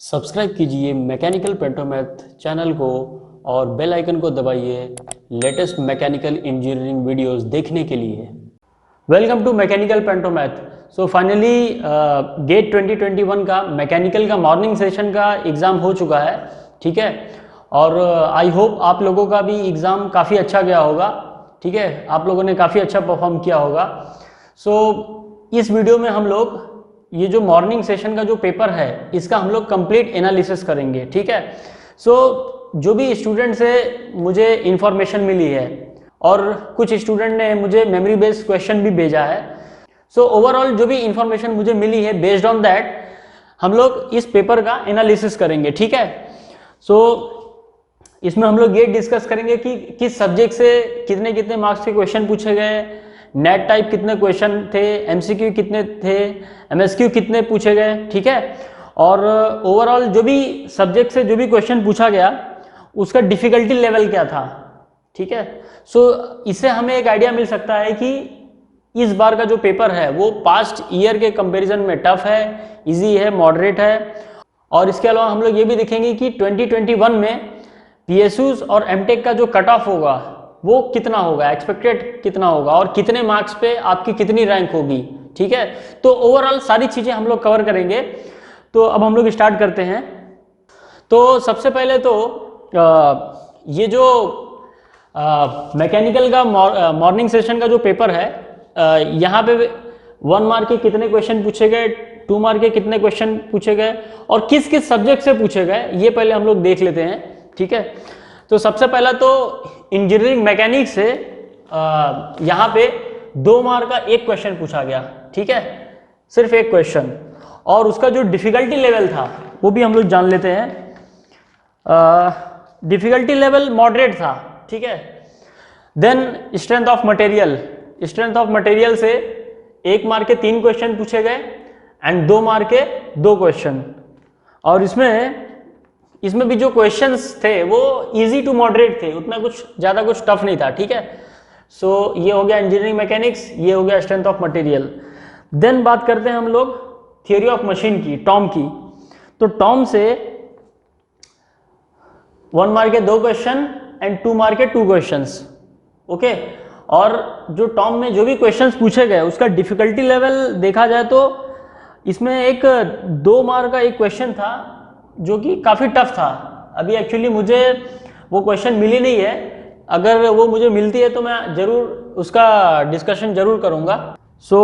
Subscribe कीजिए mechanical पेंटोमैथ channel को और बेल आइकन को दबाइए लेटेस्ट मैकेनिकल इंजीनियरिंग वीडियोस देखने के लिए। Welcome to mechanical pantomath. So finally GATE 2021 का मैकेनिकल का मॉर्निंग सेशन का एग्ज़ाम हो चुका है, ठीक है। और आई होप आप लोगों का भी एग्ज़ाम काफ़ी अच्छा गया होगा, ठीक है। आप लोगों ने काफ़ी अच्छा परफॉर्म किया होगा। सो इस वीडियो में हम लोग ये जो मॉर्निंग सेशन का जो पेपर है इसका हम लोग कंप्लीट एनालिसिस करेंगे, ठीक है। सो जो भी स्टूडेंट से मुझे इंफॉर्मेशन मिली है और कुछ स्टूडेंट ने मुझे मेमोरी बेस्ड क्वेश्चन भी भेजा है। सो ओवरऑल जो भी इंफॉर्मेशन मुझे मिली है बेस्ड ऑन दैट हम लोग इस पेपर का एनालिसिस करेंगे, ठीक है। सो इसमें हम लोग ये डिस्कस करेंगे कि किस सब्जेक्ट से कितने कितने मार्क्स के क्वेश्चन पूछे गए, नेट टाइप कितने क्वेश्चन थे, एमसीक्यू कितने थे, एमएसक्यू कितने पूछे गए, ठीक है। और ओवरऑल जो भी सब्जेक्ट से जो भी क्वेश्चन पूछा गया उसका डिफिकल्टी लेवल क्या था, ठीक है। सो इससे हमें एक आइडिया मिल सकता है कि इस बार का जो पेपर है वो पास्ट ईयर के कंपैरिजन में टफ है, इजी है, मॉडरेट है। और इसके अलावा हम लोग ये भी देखेंगे कि 2021 में पीएसयूज और एमटेक का जो कट ऑफ होगा वो कितना होगा, एक्सपेक्टेड कितना होगा और कितने मार्क्स पे आपकी कितनी रैंक होगी, ठीक है। तो ओवरऑल सारी चीजें हम लोग कवर करेंगे। तो अब हम लोग स्टार्ट करते हैं। तो सबसे पहले तो ये जो मैकेनिकल का मॉर्निंग सेशन का जो पेपर है, यहाँ पे 1 मार्क के कितने क्वेश्चन पूछे गए, 2 मार्क के कितने क्वेश्चन पूछे गए और किस किस सब्जेक्ट से पूछे गए ये पहले हम लोग देख लेते हैं, ठीक है। तो सबसे पहला तो इंजीनियरिंग मैकेनिक्स से यहाँ पे 2 मार्क का एक क्वेश्चन पूछा गया, ठीक है, सिर्फ एक क्वेश्चन। और उसका जो डिफिकल्टी लेवल था वो भी हम लोग जान लेते हैं। डिफिकल्टी लेवल मॉडरेट था, ठीक है। Then strength of material, strength of material से 1 मार्क के 3 क्वेश्चन पूछे गए एंड 2 मार्क के 2 क्वेश्चन। और इसमें भी जो क्वेश्चंस थे वो इजी टू मॉडरेट थे, उतना कुछ ज़्यादा कुछ टफ नहीं था, ठीक है। सो ये हो गया इंजीनियरिंग मैकेनिक्स, ये हो गया स्ट्रेंथ ऑफ मटेरियल। देन बात करते हैं हम लोग थियोरी ऑफ मशीन की, टॉम की। तो टॉम से 1 मार्क के 2 क्वेश्चन एंड 2 मार्क के 2 क्वेश्चंस, ओके। और जो टॉम में जो भी क्वेश्चंस पूछे गए उसका डिफिकल्टी लेवल देखा जाए तो इसमें एक 2 मार्क का एक क्वेश्चन था जो कि काफ़ी टफ था। अभी एक्चुअली मुझे वो क्वेश्चन मिली नहीं है, अगर वो मुझे मिलती है तो मैं ज़रूर उसका डिस्कशन ज़रूर करूँगा। सो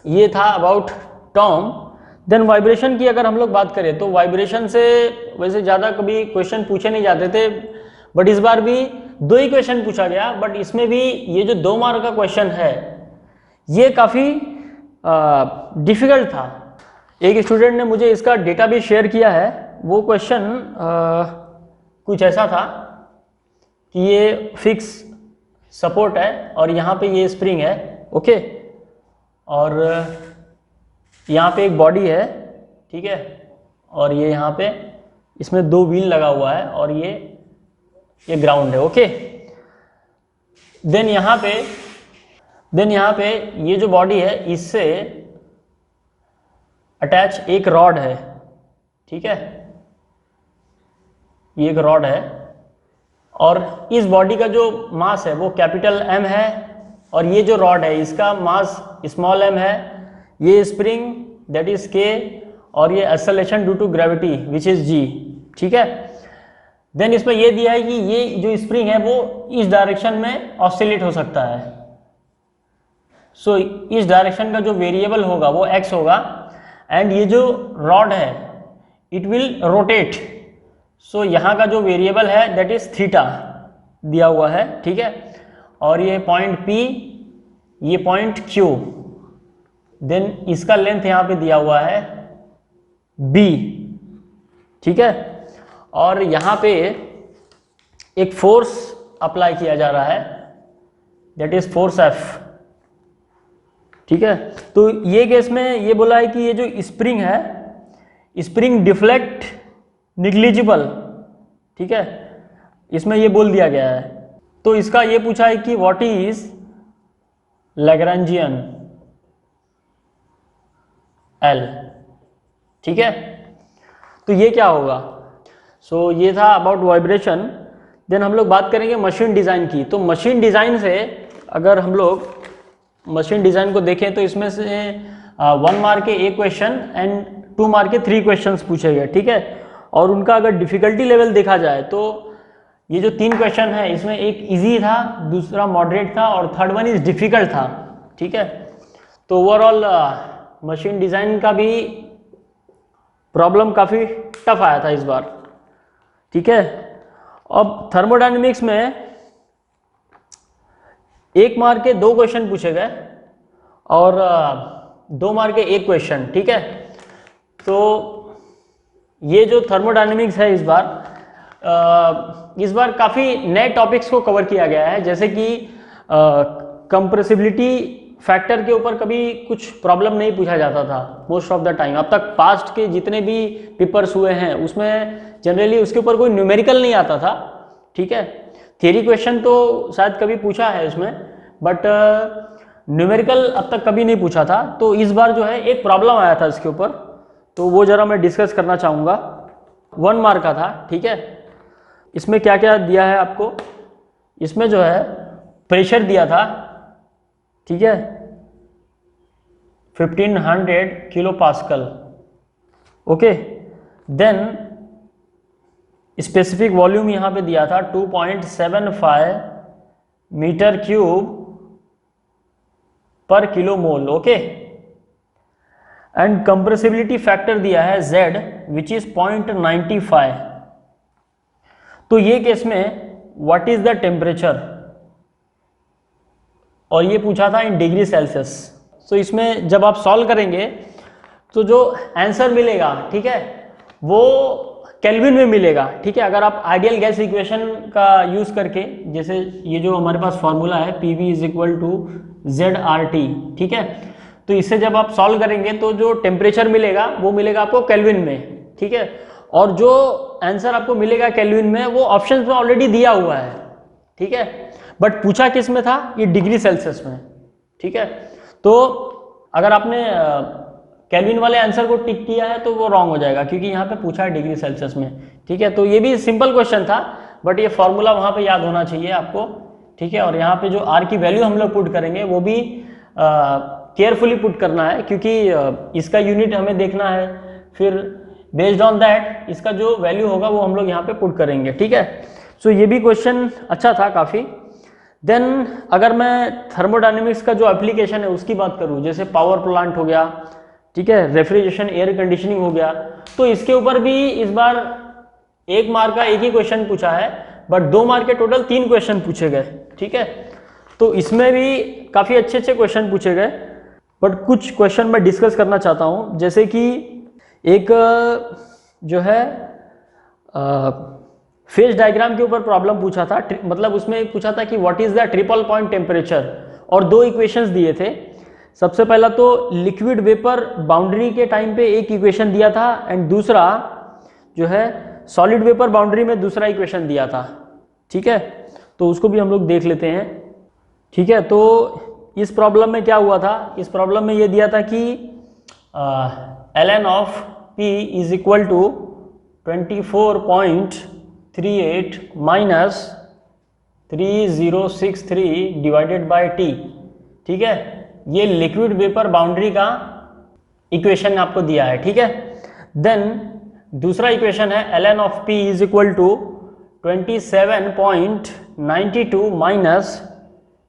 ये था अबाउट टॉम। देन वाइब्रेशन की अगर हम लोग बात करें तो वाइब्रेशन से वैसे ज़्यादा कभी क्वेश्चन पूछे नहीं जाते थे, बट इस बार भी 2 ही क्वेश्चन पूछा गया। बट इसमें भी ये जो 2 मार्क का क्वेश्चन है ये काफ़ी डिफिकल्ट था। एक स्टूडेंट ने मुझे इसका डेटा भी शेयर किया है। वो क्वेश्चन कुछ ऐसा था कि ये फिक्स सपोर्ट है और यहाँ पे ये स्प्रिंग है, ओके। और यहाँ पे एक बॉडी है, ठीक है, और ये यहाँ पे इसमें 2 व्हील लगा हुआ है और ये ग्राउंड है, ओके। देन यहाँ पे ये जो बॉडी है इससे अटैच एक रॉड है, ठीक है, ये एक रॉड है। और इस बॉडी का जो मास है वो कैपिटल M है और ये जो रॉड है इसका मास स्मॉल m है। ये स्प्रिंग दैट इज K और ये acceleration due to gravity which is G, ठीक है। देन इसमें ये दिया है कि ये जो स्प्रिंग है वो इस डायरेक्शन में ऑसिलेट हो सकता है। सो इस डायरेक्शन का जो वेरिएबल होगा वो x होगा एंड ये जो रॉड है इट विल रोटेट। सो यहाँ का जो वेरिएबल है दैट इज थीटा दिया हुआ है, ठीक है। और ये पॉइंट P, ये पॉइंट Q, देन इसका लेंथ यहाँ पे दिया हुआ है B, ठीक है। और यहाँ पे एक फोर्स अप्लाई किया जा रहा है दैट इज फोर्स F, ठीक है। तो ये केस में ये बोला है कि ये जो स्प्रिंग है, स्प्रिंग डिफ्लेक्ट निग्लिजिबल, ठीक है, इसमें ये बोल दिया गया है। तो इसका ये पूछा है कि व्हाट इज लैग्रैंजियन L, ठीक है। तो ये क्या होगा? सो ये था अबाउट वाइब्रेशन। देन हम लोग बात करेंगे मशीन डिज़ाइन की। तो मशीन डिज़ाइन से अगर हम लोग मशीन डिज़ाइन को देखें तो इसमें से 1 मार्क के 1 क्वेश्चन एंड 2 मार्क के 3 क्वेश्चंस पूछे गए, ठीक है। और उनका अगर डिफ़िकल्टी लेवल देखा जाए तो ये जो 3 क्वेश्चन है इसमें एक इजी था, दूसरा मॉडरेट था और थर्ड वन इज डिफ़िकल्ट था, ठीक है। तो ओवरऑल मशीन डिज़ाइन का भी प्रॉब्लम काफ़ी टफ आया था इस बार, ठीक है। अब थर्मोडायनेमिक्स में 1 मार्क के 2 क्वेश्चन पूछे गए और 2 मार्क के 1 क्वेश्चन, ठीक है। तो ये जो थर्मोडायनेमिक्स है इस बार काफ़ी नए टॉपिक्स को कवर किया गया है, जैसे कि कंप्रेसिबिलिटी फैक्टर के ऊपर कभी कुछ प्रॉब्लम नहीं पूछा जाता था मोस्ट ऑफ द टाइम। अब तक पास्ट के जितने भी पेपर्स हुए हैं उसमें जनरली उसके ऊपर कोई न्यूमेरिकल नहीं आता था, ठीक है। थियरी क्वेश्चन तो शायद कभी पूछा है उसमें, बट न्यूमेरिकल अब तक कभी नहीं पूछा था। तो इस बार जो है एक प्रॉब्लम आया था इसके ऊपर, तो वो ज़रा मैं डिस्कस करना चाहूँगा। 1 मार्क का था, ठीक है। इसमें क्या क्या दिया है आपको? इसमें जो है प्रेशर दिया था, ठीक है, 1500 kilo pascal, okay. Then specific volume यहाँ पे दिया था 2.75 मीटर क्यूब पर kilo mole, okay. And compressibility factor दिया है Z विच इज 0.95। तो ये केस में व्हाट इज द टेम्परेचर, और ये पूछा था इन डिग्री सेल्सियस। तो इसमें जब आप सॉल्व करेंगे तो जो आंसर मिलेगा, ठीक है, वो केल्विन में मिलेगा, ठीक है। अगर आप आइडियल गैस इक्वेशन का यूज करके, जैसे ये जो हमारे पास फॉर्मूला है PV = ZRT, ठीक है, तो इससे जब आप सॉल्व करेंगे तो जो टेम्परेचर मिलेगा वो मिलेगा आपको केल्विन में, ठीक है। और जो आंसर आपको मिलेगा केल्विन में वो ऑप्शंस में ऑलरेडी दिया हुआ है, ठीक है। बट पूछा किस में था? ये डिग्री सेल्सियस में, ठीक है। तो अगर आपने केल्विन वाले आंसर को टिक किया है तो वो रॉन्ग हो जाएगा, क्योंकि यहाँ पे पूछा है डिग्री सेल्सियस में, ठीक है। तो ये भी सिंपल क्वेश्चन था, बट ये फॉर्मूला वहाँ पे याद होना चाहिए आपको, ठीक है। और यहाँ पे जो R की वैल्यू हम लोग पुट करेंगे वो भी केयरफुली पुट करना है, क्योंकि इसका यूनिट हमें देखना है, फिर बेस्ड ऑन दैट इसका जो वैल्यू होगा वो हम लोग यहाँ पे पुट करेंगे, ठीक है। सो ये भी क्वेश्चन अच्छा था काफ़ी। देन अगर मैं थर्मोडायनेमिक्स का जो एप्लीकेशन है उसकी बात करूँ, जैसे पावर प्लांट हो गया, ठीक है, रेफ्रिजरेशन एयर कंडीशनिंग हो गया, तो इसके ऊपर भी इस बार 1 मार्क का 1 ही क्वेश्चन पूछा है, बट 2 मार्क के टोटल 3 क्वेश्चन पूछे गए, ठीक है। तो इसमें भी काफ़ी अच्छे अच्छे क्वेश्चन पूछे गए, बट कुछ क्वेश्चन मैं डिस्कस करना चाहता हूँ। जैसे कि एक जो है फेज डायग्राम के ऊपर प्रॉब्लम पूछा था, मतलब उसमें पूछा था कि what is the triple point temperature, और 2 इक्वेशंस दिए थे। सबसे पहला तो लिक्विड वेपर बाउंड्री के टाइम पे एक इक्वेशन दिया था, एंड दूसरा जो है सॉलिड वेपर बाउंड्री में दूसरा इक्वेशन दिया था, ठीक है। तो उसको भी हम लोग देख लेते हैं, ठीक है। तो इस प्रॉब्लम में क्या हुआ था? इस प्रॉब्लम में ये दिया था कि ln of P is equal to 24.38 minus 3063 divided by T, ठीक है। ये लिक्विड वेपर बाउंड्री का इक्वेशन आपको दिया है, ठीक है। देन दूसरा इक्वेशन है ln of P is equal to 27.92 minus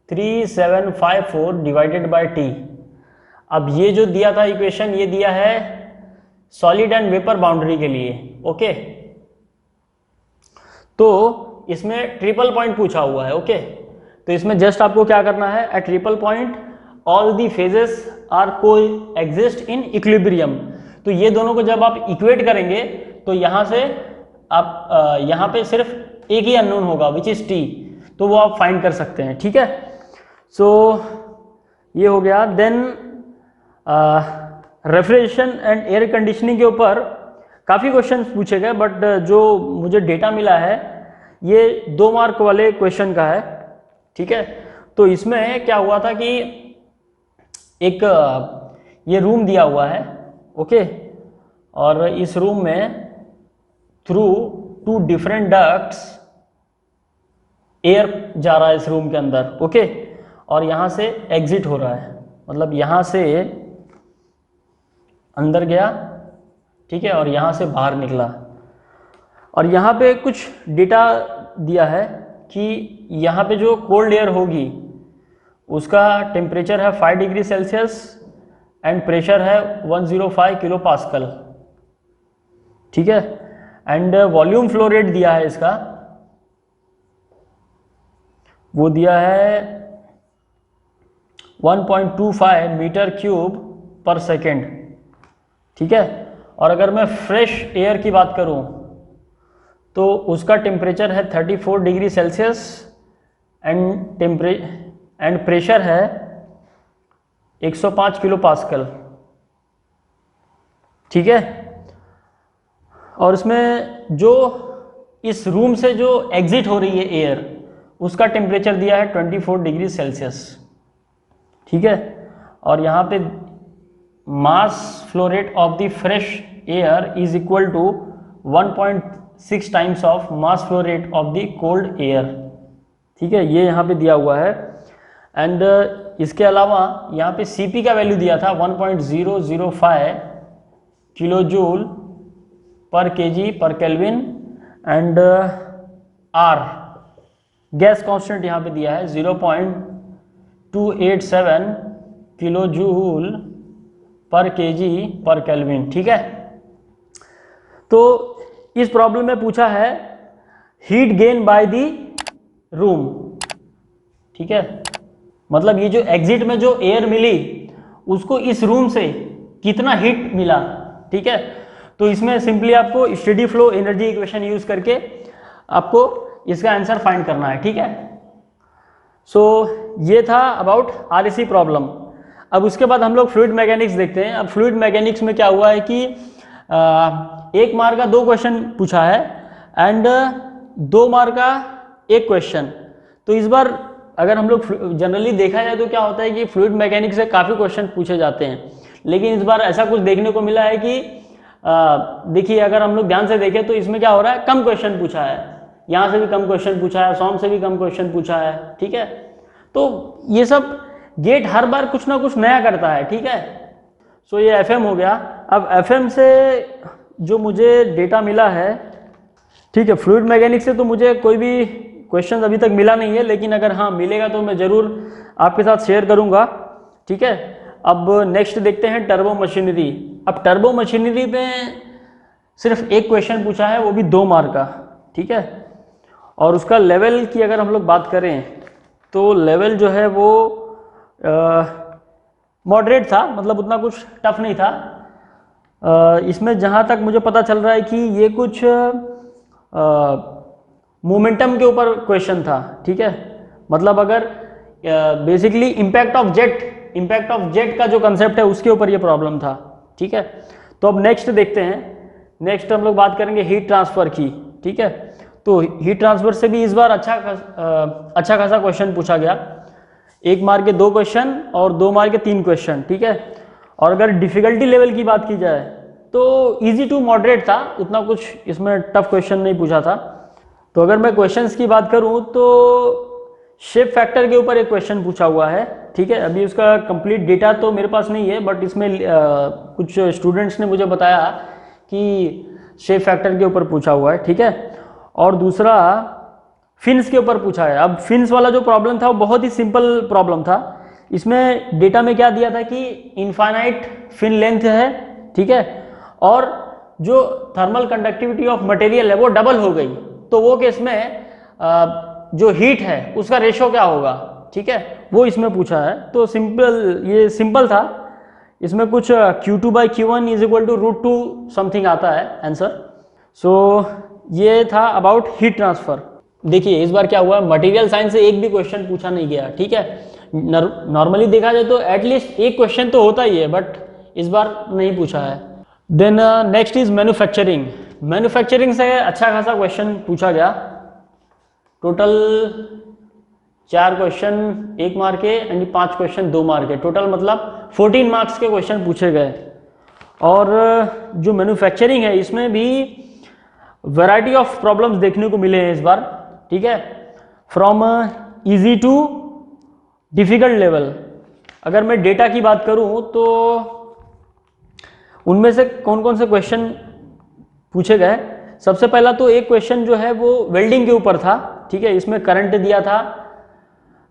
3754 divided by T। अब ये जो दिया था इक्वेशन, ये दिया है सॉलिड एंड वेपर बाउंड्री के लिए, ओके। तो इसमें ट्रिपल पॉइंट पूछा हुआ है, ओके। तो इसमें जस्ट आपको क्या करना है, at triple point all the phases are coexist in equilibrium. तो ये दोनों को जब आप इक्वेट करेंगे तो यहाँ से आप यहाँ पे सिर्फ एक ही अननोन होगा विच इज T, तो वो आप फाइंड कर सकते हैं, ठीक है। सो ये हो गया। Then refrigeration and air conditioning के ऊपर काफ़ी क्वेश्चन पूछे गए, बट जो मुझे डेटा मिला है ये 2 मार्क वाले क्वेश्चन का है, ठीक है। तो इसमें क्या हुआ था कि एक ये रूम दिया हुआ है, ओके, और इस रूम में थ्रू 2 डिफरेंट डक्ट्स एयर जा रहा है इस रूम के अंदर, ओके, और यहाँ से एग्जिट हो रहा है, मतलब यहाँ से अंदर गया, ठीक है, और यहाँ से बाहर निकला। और यहाँ पे कुछ डेटा दिया है कि यहाँ पे जो कोल्ड एयर होगी उसका टेम्परेचर है 5 डिग्री सेल्सियस एंड प्रेशर है 105 किलो पास्कल, ठीक है, एंड वॉल्यूम फ्लो रेट दिया है इसका, वो दिया है 1.25 मीटर क्यूब पर सेकेंड, ठीक है। और अगर मैं फ्रेश एयर की बात करूं तो उसका टेम्परेचर है 34 डिग्री सेल्सियस एंड प्रेशर है 105 किलो पास्कल, ठीक है। और इसमें जो इस रूम से जो एग्जिट हो रही है एयर उसका टेम्परेचर दिया है 24 डिग्री सेल्सियस, ठीक है। और यहाँ पे mass flow rate of the fresh air is equal to 1.6 times of mass flow rate of the cold air, ठीक है, ये यहाँ पे दिया हुआ है। एंड इसके अलावा यहाँ पे Cp का वैल्यू दिया था 1.005 किलो जूल पर केजी पर kelvin and R gas constant यहाँ पे दिया है 0.287 किलो जूल पर केजी पर केल्विन, ठीक है। तो इस प्रॉब्लम में पूछा है heat gain by the room, ठीक है, मतलब ये जो एग्जिट में जो एयर मिली उसको इस रूम से कितना हीट मिला, ठीक है। तो इसमें सिंपली आपको steady flow energy equation use करके आपको इसका आंसर फाइंड करना है, ठीक है। सो ये था अबाउट आरएसी प्रॉब्लम। अब उसके बाद हम लोग फ्लूइड मैकेनिक्स देखते हैं। अब फ्लूइड मैकेनिक्स में क्या हुआ है कि 1 मार्क का 2 क्वेश्चन पूछा है एंड 2 मार्क का 1 क्वेश्चन। तो इस बार अगर हम लोग जनरली देखा जाए तो क्या होता है कि फ्लूइड मैकेनिक्स से काफ़ी क्वेश्चन पूछे जाते हैं, लेकिन इस बार ऐसा कुछ देखने को मिला है कि देखिए अगर हम लोग ध्यान से देखें तो इसमें क्या हो रहा है, कम क्वेश्चन पूछा है, यहाँ से भी कम क्वेश्चन पूछा है, सॉम से भी कम क्वेश्चन पूछा है, ठीक है। तो ये सब गेट हर बार कुछ ना कुछ नया करता है, ठीक है। सो ये एफएम हो गया। अब एफएम से जो मुझे डेटा मिला है, ठीक है, फ्लूइड मैकेनिक्स से तो मुझे कोई भी क्वेश्चन अभी तक मिला नहीं है, लेकिन अगर हाँ मिलेगा तो मैं ज़रूर आपके साथ शेयर करूँगा, ठीक है। अब नेक्स्ट देखते हैं टर्बो मशीनरी। अब टर्बो मशीनरी में सिर्फ 1 क्वेश्चन पूछा है, वो भी 2 मार्क का, ठीक है। और उसका लेवल की अगर हम लोग बात करें तो लेवल जो है वो मॉडरेट था, मतलब उतना कुछ टफ नहीं था। इसमें जहाँ तक मुझे पता चल रहा है कि ये कुछ मोमेंटम के ऊपर क्वेश्चन था, ठीक है। मतलब अगर बेसिकली इम्पैक्ट ऑफ जेट का जो कंसेप्ट है उसके ऊपर ये प्रॉब्लम था, ठीक है। तो अब नेक्स्ट देखते हैं। नेक्स्ट हम लोग बात करेंगे हीट ट्रांसफ़र की, ठीक है। तो हीट ट्रांसफ़र से भी इस बार अच्छा खासा क्वेश्चन पूछा गया। 1 मार्क के 2 क्वेश्चन और 2 मार्क के 3 क्वेश्चन, ठीक है। और अगर डिफ़िकल्टी लेवल की बात की जाए तो इजी टू मॉडरेट था, उतना कुछ इसमें टफ क्वेश्चन नहीं पूछा था। तो अगर मैं क्वेश्चंस की बात करूं तो शेप फैक्टर के ऊपर एक क्वेश्चन पूछा हुआ है, ठीक है। अभी उसका कंप्लीट डेटा तो मेरे पास नहीं है, बट इसमें कुछ स्टूडेंट्स ने मुझे बताया कि शेप फैक्टर के ऊपर पूछा हुआ है, ठीक है। और दूसरा फिन्स के ऊपर पूछा है। अब फिन्स वाला जो प्रॉब्लम था वो बहुत ही सिंपल प्रॉब्लम था। इसमें डेटा में क्या दिया था कि इनफाइनाइट फिन लेंथ है, ठीक है, और जो थर्मल कंडक्टिविटी ऑफ मटेरियल है वो डबल हो गई, तो वो केस में जो हीट है उसका रेशो क्या होगा, ठीक है, वो इसमें पूछा है। तो ये सिंपल था। इसमें कुछ Q2/Q1 is equal to √2 something आता है आंसर। सो ये था अबाउट हीट ट्रांसफर। देखिए इस बार क्या हुआ, मटेरियल साइंस से एक भी क्वेश्चन पूछा नहीं गया, ठीक है। नॉर्मली देखा जाए तो एटलीस्ट 1 क्वेश्चन तो होता ही है, बट इस बार नहीं पूछा है। Then next is manufacturing. Manufacturing से अच्छा खासा क्वेश्चन पूछा गया। टोटल 4 क्वेश्चन 1 मार्क के एंड 5 क्वेश्चन 2 मार्क के, टोटल मतलब 14 मार्क्स के क्वेश्चन पूछे गए। और जो मैन्युफैक्चरिंग है इसमें भी वैरायटी ऑफ प्रॉब्लम्स देखने को मिले हैं इस बार, ठीक है, from easy to difficult level. अगर मैं डेटा की बात करूं तो उनमें से कौन कौन से क्वेश्चन पूछे गए। सबसे पहला तो एक क्वेश्चन जो है वो वेल्डिंग के ऊपर था, ठीक है, इसमें करंट दिया था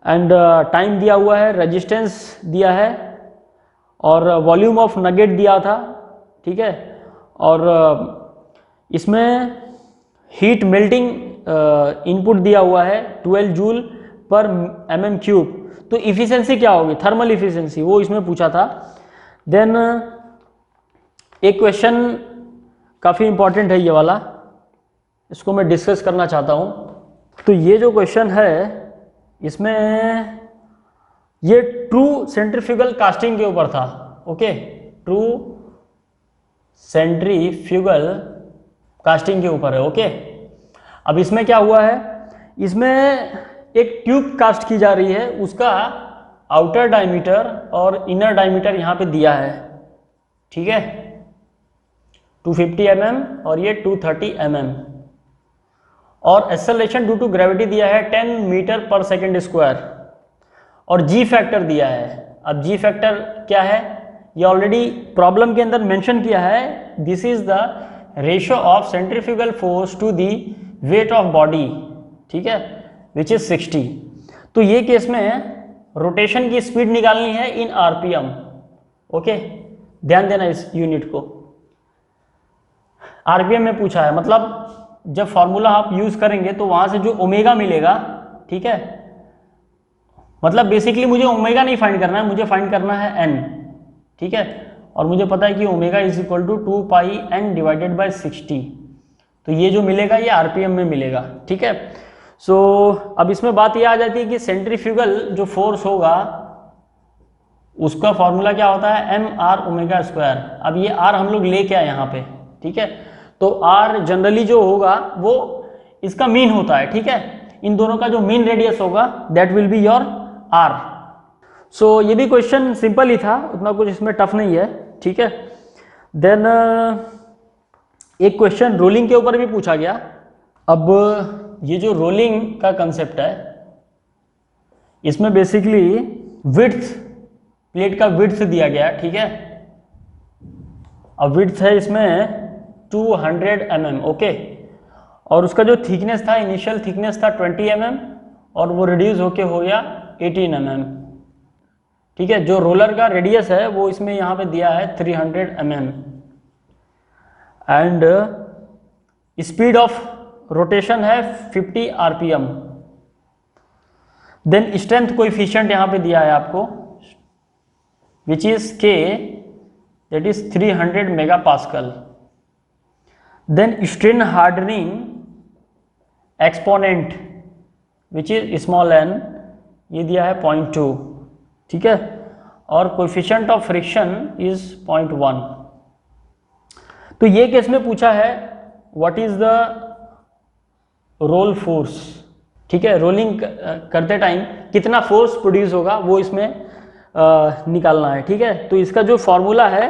एंड टाइम दिया हुआ है, रेजिस्टेंस दिया है और वॉल्यूम ऑफ नगेट दिया था, ठीक है, और इसमें हीट मेल्टिंग इनपुट दिया हुआ है 12 जूल पर mm क्यूब। तो इफिशिएंसी क्या होगी, थर्मल इफिशिएंसी, वो इसमें पूछा था। देन एक क्वेश्चन काफ़ी इंपॉर्टेंट है ये वाला, इसको मैं डिस्कस करना चाहता हूँ। तो ये जो क्वेश्चन है इसमें ये ट्रू सेंट्रीफ्यूगल कास्टिंग के ऊपर था, ओके, ट्रू सेंट्रीफ्यूगल कास्टिंग के ऊपर है, ओके। अब इसमें क्या हुआ है, इसमें एक ट्यूब कास्ट की जा रही है, उसका आउटर डायमीटर और इनर डायमीटर यहाँ पे दिया है, ठीक है, 250 mm और ये 230 mm, और एक्सेलरेशन ड्यू टू ग्रेविटी दिया है 10 मीटर पर सेकेंड स्क्वायर और जी फैक्टर दिया है। अब जी फैक्टर क्या है, ये ऑलरेडी प्रॉब्लम के अंदर मेंशन किया है, this is the ratio of centrifugal force to the weight of body, ठीक है, विच इज 60। तो ये केस में रोटेशन की स्पीड निकालनी है इन आरपीएम, ओके, ध्यान देना इस यूनिट को। आरपीएम में पूछा है, मतलब जब फॉर्मूला आप यूज करेंगे तो वहां से जो ओमेगा मिलेगा, ठीक है, मतलब बेसिकली मुझे ओमेगा नहीं फाइंड करना है, मुझे फाइंड करना है एन, ठीक है, और मुझे पता है कि omega is equal to 2 pi n divided by 60। तो ये जो मिलेगा ये आरपीएम में मिलेगा, ठीक है। सो अब इसमें बात ये आ जाती है कि सेंट्रीफ्यूगल जो फोर्स होगा उसका फॉर्मूला क्या होता है, एम आर ओमेगा स्क्वायर। अब ये आर हम लोग लेके आए यहाँ पे, ठीक है, तो आर जनरली जो होगा वो इसका मीन होता है, ठीक है, इन दोनों का जो मीन रेडियस होगा that will be your R. So ये भी क्वेश्चन सिंपल ही था, उतना कुछ इसमें टफ नहीं है, ठीक है। देन एक क्वेश्चन रोलिंग के ऊपर भी पूछा गया। अब ये जो रोलिंग का कंसेप्ट है इसमें बेसिकली विड्थ, प्लेट का विड्थ दिया गया, ठीक है, अब विड्थ है इसमें 200 mm, ओके, और उसका जो थिकनेस था, इनिशियल थिकनेस था 20 mm और वो रिड्यूस होके हो गया 18 mm, ठीक है। जो रोलर का रेडियस है वो इसमें यहाँ पे दिया है 300 mm and speed of rotation है 50 RPM। देन स्ट्रेंथ कोएफिशिएंट यहाँ पे दिया है आपको which is K, that is 300 MPa। Then strain hardening exponent which is small n, ये दिया है 0.2, ठीक है, और कोएफिशिएंट ऑफ फ्रिक्शन इज 0.1। तो ये केस में पूछा है what is the roll force, ठीक है, रोलिंग करते टाइम कितना फोर्स प्रोड्यूस होगा वो इसमें निकालना है, ठीक है। तो इसका जो फॉर्मूला है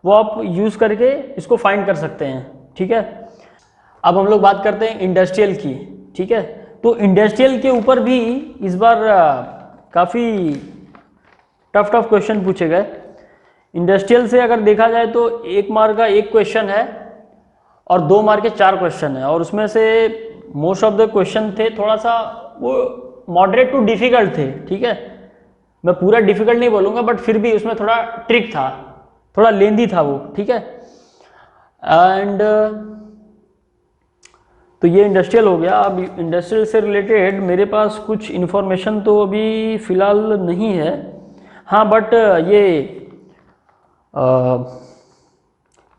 वो आप यूज करके इसको फाइंड कर सकते हैं, ठीक है। अब हम लोग बात करते हैं इंडस्ट्रियल की, ठीक है। तो इंडस्ट्रियल के ऊपर भी इस बार काफ़ी टफ क्वेश्चन पूछे गए। इंडस्ट्रियल से अगर देखा जाए तो 1 मार्क का 1 क्वेश्चन है और 2 मार्क के 4 क्वेश्चन है, और उसमें से मोस्ट ऑफ द क्वेश्चन थे थोड़ा सा वो मॉडरेट टू डिफिकल्ट थे, ठीक है। मैं पूरा डिफिकल्ट नहीं बोलूँगा बट फिर भी उसमें थोड़ा ट्रिक था, थोड़ा लेंदी था वो, ठीक है। एंड तो ये इंडस्ट्रियल हो गया। अब इंडस्ट्रियल से रिलेटेड मेरे पास कुछ इन्फॉर्मेशन तो अभी फ़िलहाल नहीं है, हाँ, बट ये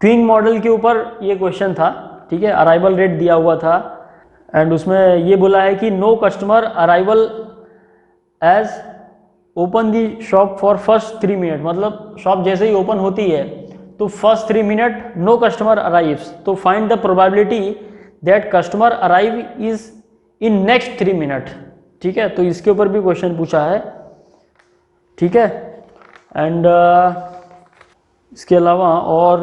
क्विंग मॉडल के ऊपर ये क्वेश्चन था, ठीक है, अराइवल रेट दिया हुआ था एंड उसमें ये बोला है कि no customer arrival as open the shop for first 3 minute, मतलब शॉप जैसे ही ओपन होती है तो first 3 minute no customer arrives, तो find the probability that customer arrive is in next 3 minute, ठीक है। तो इसके ऊपर भी क्वेश्चन पूछा है, ठीक है। एंड इसके अलावा और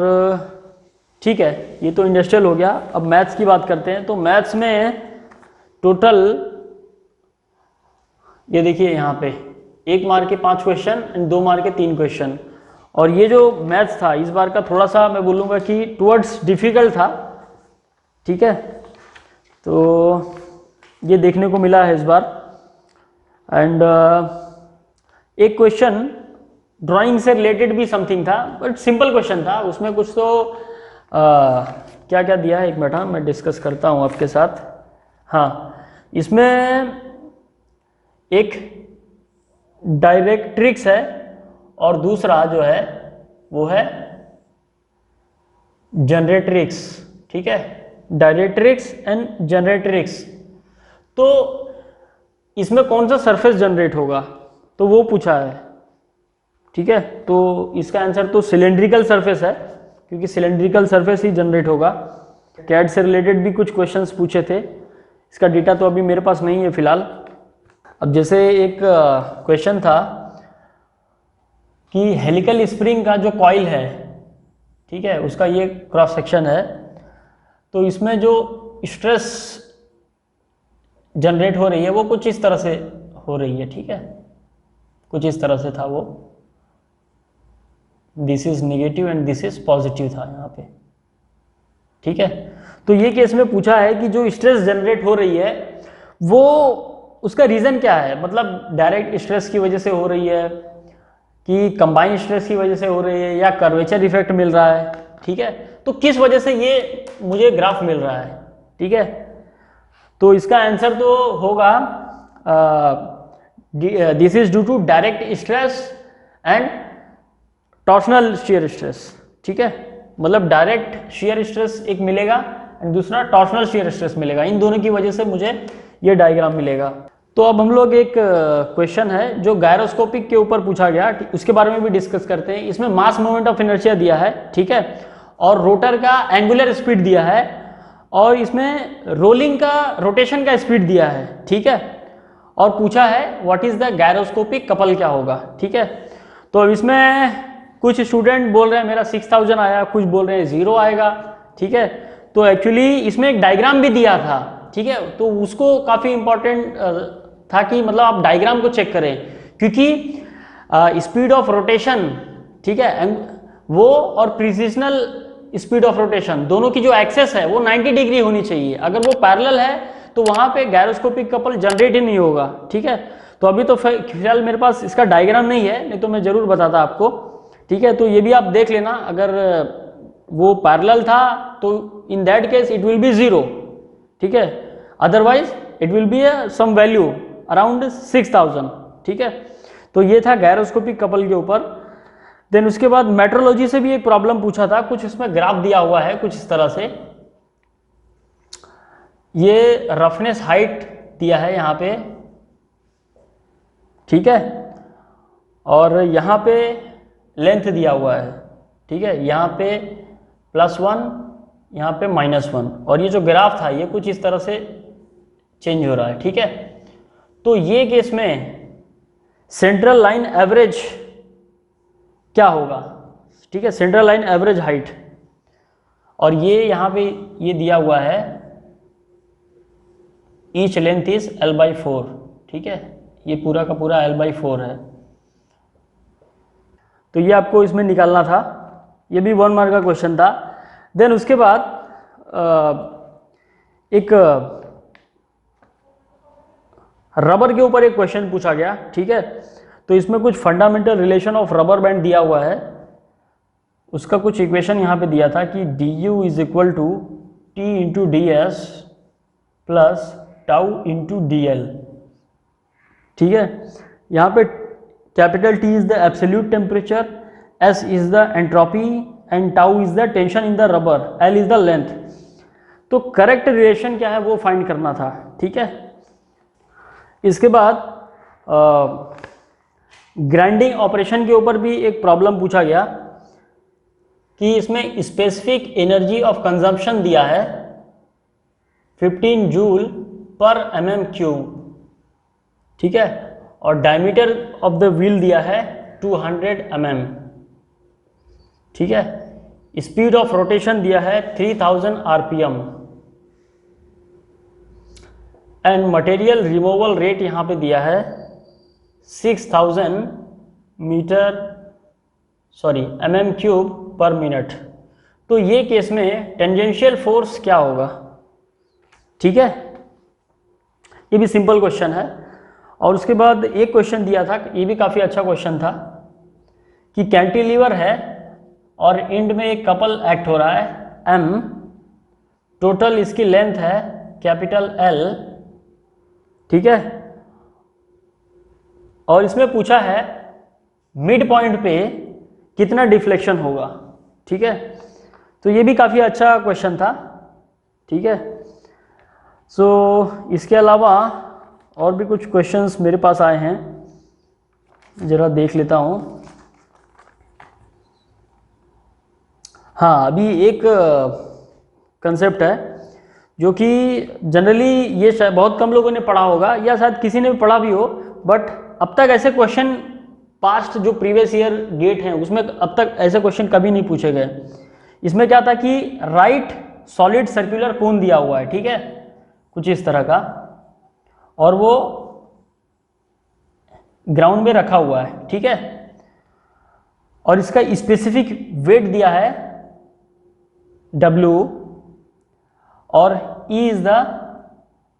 ठीक है, ये तो इंडस्ट्रियल हो गया। अब मैथ्स की बात करते हैं। तो मैथ्स में टोटल ये देखिए यहाँ पे 1 मार्क के 5 क्वेश्चन एंड 2 मार्क के 3 क्वेश्चन। और ये जो मैथ्स था इस बार का थोड़ा सा मैं बोलूँगा कि टुवर्ड्स डिफिकल्ट था। ठीक है, तो ये देखने को मिला है इस बार। एंड एक क्वेश्चन ड्राइंग से रिलेटेड भी समथिंग था, बट सिंपल क्वेश्चन था। उसमें कुछ तो क्या क्या दिया है, एक मिनट, हाँ मैं डिस्कस करता हूँ आपके साथ। हाँ, इसमें एक डायरेक्ट्रिक्स है और दूसरा जो है वो है जनरेट्रिक्स। ठीक है, डायरेक्ट्रिक्स एंड जनरेट्रिक्स। तो इसमें कौन सा सरफेस जनरेट होगा, तो वो पूछा है। ठीक है, तो इसका आंसर तो सिलेंड्रिकल सरफेस है, क्योंकि सिलेंड्रिकल सरफेस ही जनरेट होगा। कैड से रिलेटेड भी कुछ क्वेश्चंस पूछे थे, इसका डेटा तो अभी मेरे पास नहीं है फिलहाल। अब जैसे एक क्वेश्चन था कि हेलिकल स्प्रिंग का जो कॉइल है, ठीक है, उसका ये क्रॉस सेक्शन है, तो इसमें जो स्ट्रेस जनरेट हो रही है वो कुछ इस तरह से हो रही है। ठीक है, कुछ इस तरह से था वो, this is negative and this is positive था यहाँ पे। ठीक है, तो ये केस में पूछा है कि जो स्ट्रेस जनरेट हो रही है वो उसका रीजन क्या है, मतलब डायरेक्ट स्ट्रेस की वजह से हो रही है कि कंबाइन स्ट्रेस की वजह से हो रही है या कर्वेचर इफेक्ट मिल रहा है। ठीक है, तो किस वजह से ये मुझे ग्राफ मिल रहा है। ठीक है, तो इसका आंसर तो होगा this is due to direct stress and torsional shear stress. ठीक है, मतलब डायरेक्ट शियर स्ट्रेस एक मिलेगा एंड दूसरा टॉर्सनल शियर स्ट्रेस मिलेगा। इन दोनों की वजह से मुझे ये डायग्राम मिलेगा। तो अब हम लोग एक क्वेश्चन है जो गायरोस्कोपिक के ऊपर पूछा गया, उसके बारे में भी डिस्कस करते हैं। इसमें मास मोमेंट ऑफ इनर्शिया दिया है, ठीक है, और रोटर का एंगुलर स्पीड दिया है, और इसमें रोलिंग का रोटेशन का स्पीड दिया है। ठीक है, और पूछा है what is the gyroscopic couple क्या होगा। ठीक है, तो अब इसमें कुछ स्टूडेंट बोल रहे हैं मेरा 6000 आया, कुछ बोल रहे हैं 0 आएगा। ठीक है, तो एक्चुअली इसमें एक डायग्राम भी दिया था। ठीक है, तो उसको काफ़ी इंपॉर्टेंट था कि मतलब आप डायग्राम को चेक करें, क्योंकि स्पीड ऑफ रोटेशन, ठीक है, वो और प्रिसिजनल स्पीड ऑफ रोटेशन दोनों की जो एक्सेस है वो 90 डिग्री होनी चाहिए। अगर वो पैरेलल है तो वहां पे गायरोस्कोपिक कपल जनरेट ही नहीं होगा। ठीक है, तो अभी तो फिलहाल मेरे पास इसका डायग्राम नहीं है, नहीं तो मैं जरूर बताता आपको। ठीक है, तो ये भी आप देख लेना, अगर वो पैरेलल था तो in that case it will be 0। ठीक है, otherwise it will be some value around 6000। ठीक है, तो ये था गायरोस्कोपिक कपल के ऊपर। देन उसके बाद मेट्रोलॉजी से भी एक प्रॉब्लम पूछा था, कुछ इसमें ग्राफ दिया हुआ है कुछ इस तरह से। ये रफनेस हाइट दिया है यहाँ पे, ठीक है, और यहाँ पे लेंथ दिया हुआ है। ठीक है, यहाँ पे +1, यहाँ पे -1, और ये जो ग्राफ था ये कुछ इस तरह से चेंज हो रहा है। ठीक है, तो ये केस में सेंट्रल लाइन एवरेज क्या होगा। ठीक है, सेंट्रल लाइन एवरेज हाइट, और ये यहाँ पे ये दिया हुआ है ईच लेंथ इज L/4। ठीक है, ये पूरा का पूरा L/4 है, तो ये आपको इसमें निकालना था। ये भी 1 मार्क का क्वेश्चन था। देन उसके बाद एक रबर के ऊपर एक क्वेश्चन पूछा गया। ठीक है, तो इसमें कुछ fundamental relation of rubber band दिया हुआ है, उसका कुछ इक्वेशन यहाँ पे दिया था कि du is equal to T into ds plus tau into dl। ठीक है, यहाँ पे capital T is the absolute temperature, S is the entropy and tau is the tension in the rubber, L is the length. तो correct relation क्या है वो find करना था। ठीक है, इसके बाद ग्राइंडिंग ऑपरेशन के ऊपर भी एक प्रॉब्लम पूछा गया कि इसमें स्पेसिफिक एनर्जी ऑफ कंजम्पशन दिया है 15 जूल पर mm³। ठीक है, और डायमीटर ऑफ द व्हील दिया है 200 mm। ठीक है, स्पीड ऑफ रोटेशन दिया है 3000 RPM and material removal rate यहाँ पे दिया है 6000 mm क्यूब पर मिनट। तो ये केस में टेंजेंशियल फोर्स क्या होगा? ठीक है, ये भी सिंपल क्वेश्चन है। और उसके बाद एक क्वेश्चन दिया था, ये भी काफ़ी अच्छा क्वेश्चन था, कि कैंटिलीवर है और एंड में एक कपल एक्ट हो रहा है M, टोटल इसकी लेंथ है कैपिटल L, ठीक है, और इसमें पूछा है मिड पॉइंट पे कितना डिफ्लेक्शन होगा। ठीक है, तो ये भी काफ़ी अच्छा क्वेश्चन था। ठीक है, सो इसके अलावा और भी कुछ क्वेश्चंस मेरे पास आए हैं, ज़रा देख लेता हूँ। हाँ, अभी एक कंसेप्ट है जो कि जनरली ये शायद बहुत कम लोगों ने पढ़ा होगा, या शायद किसी ने भी पढ़ा भी हो, बट अब तक ऐसे क्वेश्चन पास्ट जो प्रीवियस ईयर डेट हैं उसमें अब तक ऐसे क्वेश्चन कभी नहीं पूछे गए। इसमें क्या था कि राइट सॉलिड सर्कुलर कोन दिया हुआ है, ठीक है, कुछ इस तरह का, और वो ग्राउंड में रखा हुआ है, ठीक है, और इसका स्पेसिफिक वेट दिया है W, और E is the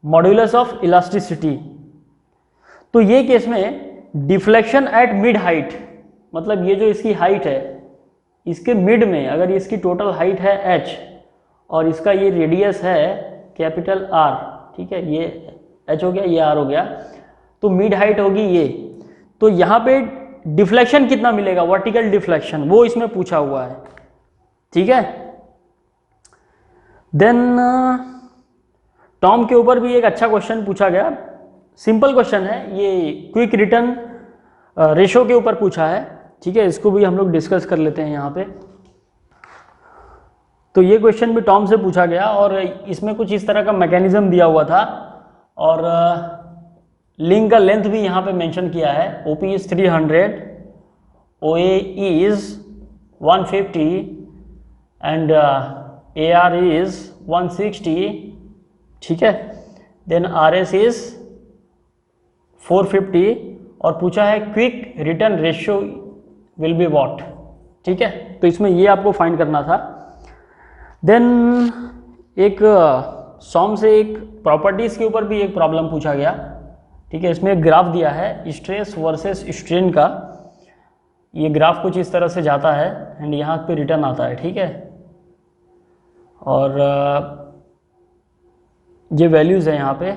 modulus of elasticity. तो ये केस में डिफ्लेक्शन एट मिड हाइट, मतलब ये जो इसकी हाइट है, इसके मिड में अगर इसकी टोटल हाइट है h और इसका ये रेडियस है कैपिटल R, ठीक है, ये h हो गया, ये R हो गया, तो मिड हाइट होगी ये। तो यहाँ पे डिफ्लेक्शन कितना मिलेगा, वर्टिकल डिफ्लेक्शन, वो इसमें पूछा हुआ है। ठीक है, देन टॉम के ऊपर भी एक अच्छा क्वेश्चन पूछा गया, सिंपल क्वेश्चन है ये, क्विक रिटर्न रेशो के ऊपर पूछा है। ठीक है, इसको भी हम लोग डिस्कस कर लेते हैं यहाँ पे। तो ये क्वेश्चन भी टॉम से पूछा गया और इसमें कुछ इस तरह का मैकेनिज्म दिया हुआ था, और लिंक का लेंथ भी यहाँ पे मेंशन किया है। OP is 300, OA is 150 and AR is 160, ठीक है, देन RS इज 450, और पूछा है quick return ratio will be what. ठीक है, तो इसमें ये आपको फाइंड करना था। देन एक सॉम से एक प्रॉपर्टीज़ के ऊपर भी एक प्रॉब्लम पूछा गया। ठीक है, इसमें एक ग्राफ दिया है स्ट्रेस वर्सेस स्ट्रेन का, ये ग्राफ कुछ इस तरह से जाता है एंड यहाँ पे रिटर्न आता है। ठीक है, और ये वैल्यूज़ है यहाँ पे,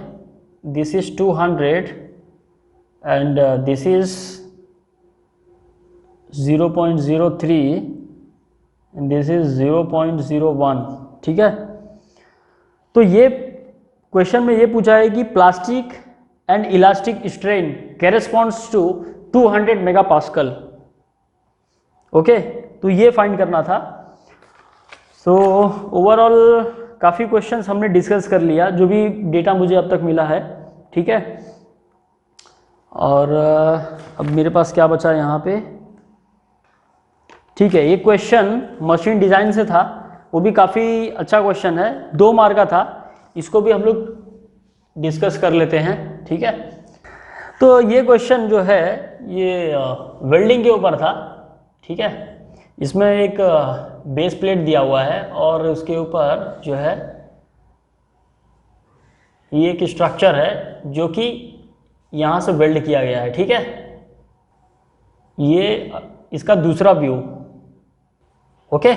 this is 200 and this is 0.03 and this is 0.01। ठीक है, तो ये क्वेश्चन में ये पूछा है कि plastic and elastic strain corresponds to 200 megapascal. Okay, तो ये फाइंड करना था। सो ओवरऑल काफ़ी क्वेश्चंस हमने डिस्कस कर लिया, जो भी डेटा मुझे अब तक मिला है। ठीक है, और अब मेरे पास क्या बचा यहाँ पे। ठीक है, एक क्वेश्चन मशीन डिज़ाइन से था, वो भी काफ़ी अच्छा क्वेश्चन है, 2 मार्क का था, इसको भी हम लोग डिस्कस कर लेते हैं। ठीक है, तो ये क्वेश्चन जो है ये वेल्डिंग के ऊपर था। ठीक है, इसमें एक बेस प्लेट दिया हुआ है और उसके ऊपर जो है ये एक स्ट्रक्चर है जो कि यहाँ से वेल्ड किया गया है। ठीक है, ये इसका दूसरा व्यू। ओके,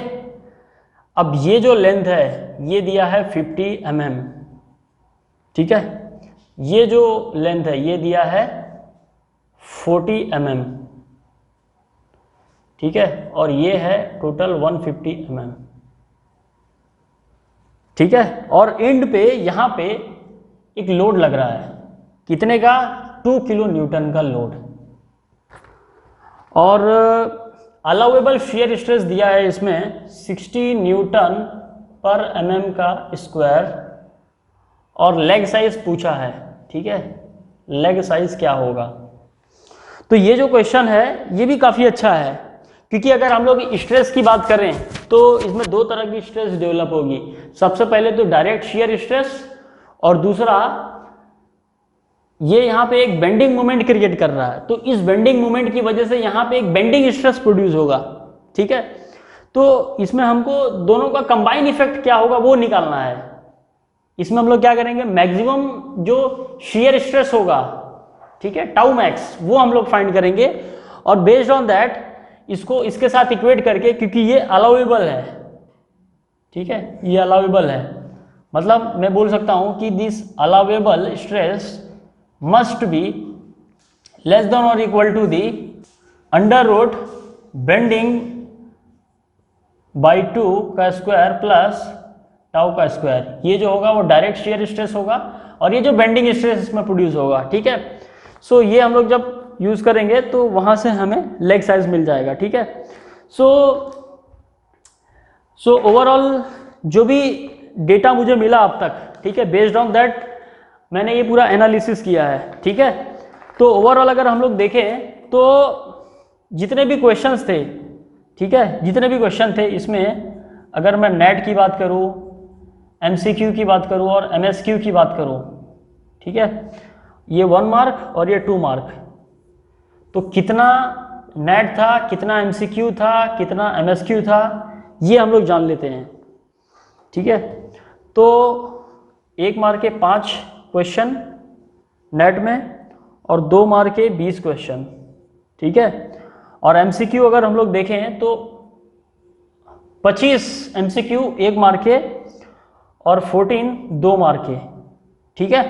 अब ये जो लेंथ है ये दिया है 50 mm। ठीक है, ये जो लेंथ है ये दिया है 40 mm। ठीक है, और ये है टोटल 150 mm। ठीक है, और एंड पे यहाँ पे एक लोड लग रहा है, कितने का, 2 किलो न्यूटन का लोड, और अलाउेबल शियर स्ट्रेस दिया है इसमें 60 न्यूटन पर mm का स्क्वायर, और लेग साइज पूछा है। ठीक है, लेग साइज क्या होगा। तो ये जो क्वेश्चन है ये भी काफ़ी अच्छा है, क्योंकि अगर हम लोग स्ट्रेस की बात करें तो इसमें दो तरह की स्ट्रेस डेवलप होगी। सबसे पहले तो डायरेक्ट शियर स्ट्रेस, और दूसरा ये यहाँ पे एक बेंडिंग मोमेंट क्रिएट कर रहा है, तो इस बेंडिंग मोमेंट की वजह से यहाँ पे एक बेंडिंग स्ट्रेस प्रोड्यूस होगा। ठीक है, तो इसमें हमको दोनों का कंबाइन इफेक्ट क्या होगा वो निकालना है। इसमें हम लोग क्या करेंगे, मैक्सिमम जो शियर स्ट्रेस होगा, ठीक है, टाउ मैक्स, वो हम लोग फाइंड करेंगे, और बेस्ड ऑन दैट इसको इसके साथ इक्वेट करके, क्योंकि ये अलाउेबल है, ठीक है, ये अलाउेबल है, मतलब मैं बोल सकता हूं कि this allowable stress must be less than और equal to the under root bending by 2 का स्क्वायर प्लस टाउ का स्क्वायर। ये जो होगा वो डायरेक्ट शियर स्ट्रेस होगा, और ये जो बेंडिंग स्ट्रेस इसमें प्रोड्यूस होगा। ठीक है, सो ये हम लोग जब यूज करेंगे तो वहां से हमें लेग साइज मिल जाएगा। ठीक है, सो ओवरऑल जो भी डेटा मुझे मिला अब तक, ठीक है, बेस्ड ऑन दैट मैंने ये पूरा एनालिसिस किया है। ठीक है, तो ओवरऑल अगर हम लोग देखें तो जितने भी क्वेश्चंस थे, ठीक है, जितने भी क्वेश्चन थे इसमें अगर मैं नेट की बात करूं, एमसीक्यू की बात करूं और एमएसक्यू की बात करूं, ठीक है, ये 1 मार्क और ये 2 मार्क, तो कितना नेट था, कितना एमसीक्यू था, कितना एमएसक्यू था, ये हम लोग जान लेते हैं। ठीक है, तो 1 मार्क के 5 क्वेश्चन नेट में और 2 मार्क के 20 क्वेश्चन। ठीक है, और एमसीक्यू अगर हम लोग देखें तो 25 एमसीक्यू 1 मार्क के और 14 2 मार्क के। ठीक है,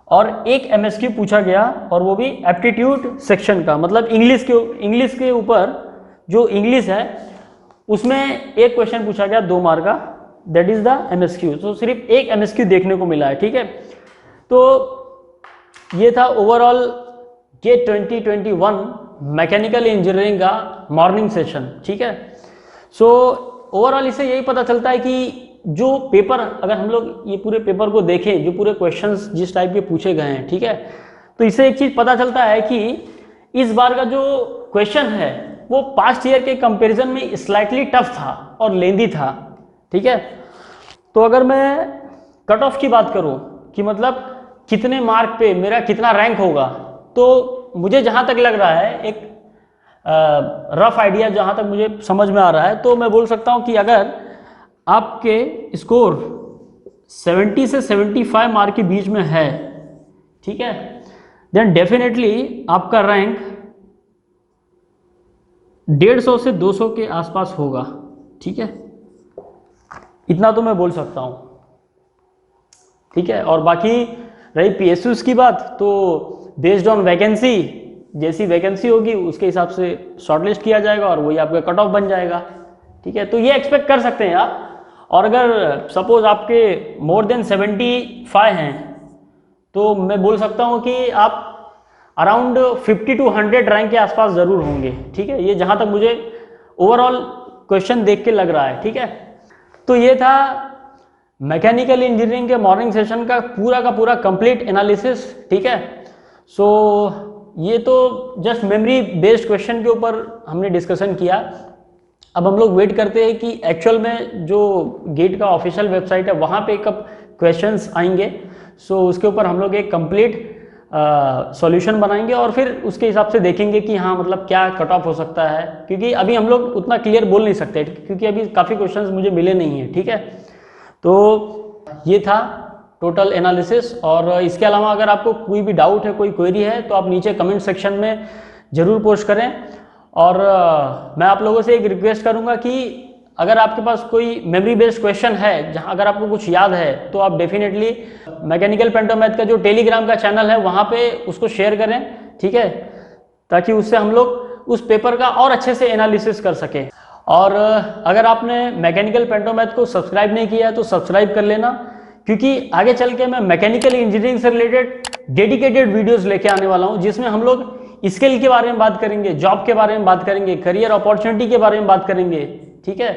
और एक एमएसक्यू पूछा गया, और वो भी एप्टीट्यूड सेक्शन का, मतलब इंग्लिश के ऊपर जो इंग्लिश है उसमें एक क्वेश्चन पूछा गया 2 मार्क का, दैट इज द एमएसक्यू। तो सिर्फ एक एमएसक्यू देखने को मिला है। ठीक है, तो ये था ओवरऑल ये 2021 मैकेनिकल इंजीनियरिंग का मॉर्निंग सेशन। ठीक है, सो ओवरऑल इससे यही पता चलता है कि जो पेपर, अगर हम लोग ये पूरे पेपर को देखें, जो पूरे क्वेश्चंस जिस टाइप के पूछे गए हैं, ठीक है, तो इससे एक चीज पता चलता है कि इस बार का जो क्वेश्चन है वो पास्ट ईयर के कंपैरिजन में स्लाइटली टफ था और लेंदी था। ठीक है, तो अगर मैं कट ऑफ की बात करूं कि मतलब कितने मार्क पे मेरा कितना रैंक होगा, तो मुझे जहां तक लग रहा है, एक रफ आइडिया जहां तक मुझे समझ में आ रहा है, तो मैं बोल सकता हूं कि अगर आपके स्कोर 70 से 75 मार्क के बीच में है, ठीक है, देन डेफिनेटली आपका रैंक 150 से 200 के आसपास होगा। ठीक है, इतना तो मैं बोल सकता हूं। ठीक है, और बाकी रही पीएसयूज की बात, तो बेस्ड ऑन वैकेंसी, जैसी वैकेंसी होगी उसके हिसाब से शॉर्टलिस्ट किया जाएगा और वही आपका कट ऑफ बन जाएगा। ठीक है, तो ये एक्सपेक्ट कर सकते हैं आप। और अगर सपोज आपके मोर देन 75 हैं, तो मैं बोल सकता हूं कि आप अराउंड 50 to 100 रैंक के आसपास जरूर होंगे। ठीक है, ये जहां तक मुझे ओवरऑल क्वेश्चन देख के लग रहा है। ठीक है, तो ये था मैकेनिकल इंजीनियरिंग के मॉर्निंग सेशन का पूरा कंप्लीट एनालिसिस। ठीक है, सो ये तो जस्ट मेमोरी बेस्ड क्वेश्चन के ऊपर हमने डिस्कशन किया। अब हम लोग वेट करते हैं कि एक्चुअल में जो गेट का ऑफिशियल वेबसाइट है वहाँ पे कब क्वेश्चंस आएंगे, सो उसके ऊपर हम लोग एक कंप्लीट सॉल्यूशन बनाएंगे और फिर उसके हिसाब से देखेंगे कि हाँ मतलब क्या कट ऑफ हो सकता है, क्योंकि अभी हम लोग उतना क्लियर बोल नहीं सकते क्योंकि अभी काफ़ी क्वेश्चंस मुझे मिले नहीं हैं। ठीक है, तो ये था टोटल एनालिसिस। और इसके अलावा अगर आपको कोई भी डाउट है, कोई क्वेरी है, तो आप नीचे कमेंट सेक्शन में ज़रूर पोस्ट करें। और मैं आप लोगों से एक रिक्वेस्ट करूंगा कि अगर आपके पास कोई मेमोरी बेस्ड क्वेश्चन है, जहां अगर आपको कुछ याद है, तो आप डेफिनेटली मैकेनिकल पेंटोमैथ का जो टेलीग्राम का चैनल है वहां पे उसको शेयर करें। ठीक है, ताकि उससे हम लोग उस पेपर का और अच्छे से एनालिसिस कर सकें। और अगर आपने मैकेनिकल पेंटोमैथ को सब्सक्राइब नहीं किया है तो सब्सक्राइब कर लेना, क्योंकि आगे चल के मैं मैकेनिकल इंजीनियरिंग से रिलेटेड डेडिकेटेड वीडियोस लेके आने वाला हूं, जिसमें हम लोग स्किल के बारे में बात करेंगे, जॉब के बारे में बात करेंगे, करियर अपॉर्चुनिटी के बारे में बात करेंगे। ठीक है,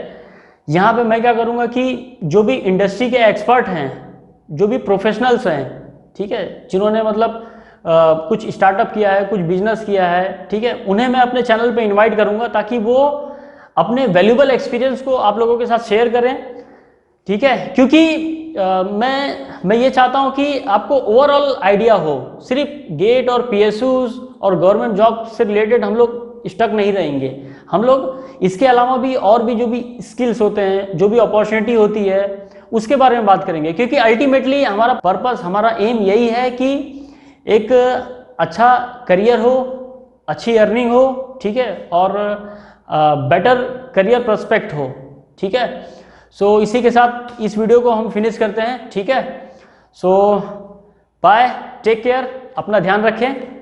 यहाँ पे मैं क्या करूँगा कि जो भी इंडस्ट्री के एक्सपर्ट हैं, जो भी प्रोफेशनल्स हैं, ठीक है, जिन्होंने मतलब कुछ स्टार्टअप किया है, कुछ बिजनेस किया है, ठीक है, उन्हें मैं अपने चैनल पे इनवाइट करूंगा ताकि वो अपने वैल्यूबल एक्सपीरियंस को आप लोगों के साथ शेयर करें, ठीक है। क्योंकि मैं ये चाहता हूं कि आपको ओवरऑल आइडिया हो, सिर्फ गेट और पीएसयूज और गवर्नमेंट जॉब से रिलेटेड हम लोग स्टक नहीं रहेंगे। हम लोग इसके अलावा भी और भी जो भी स्किल्स होते हैं, जो भी अपॉर्चुनिटी होती है, उसके बारे में बात करेंगे। क्योंकि अल्टीमेटली हमारा पर्पस, हमारा एम यही है कि एक अच्छा करियर हो, अच्छी अर्निंग हो, ठीक है, और बेटर करियर प्रोस्पेक्ट हो, ठीक है। सो इसी के साथ इस वीडियो को हम फिनिश करते हैं, ठीक है। सो बाय, टेक केयर, अपना ध्यान रखें।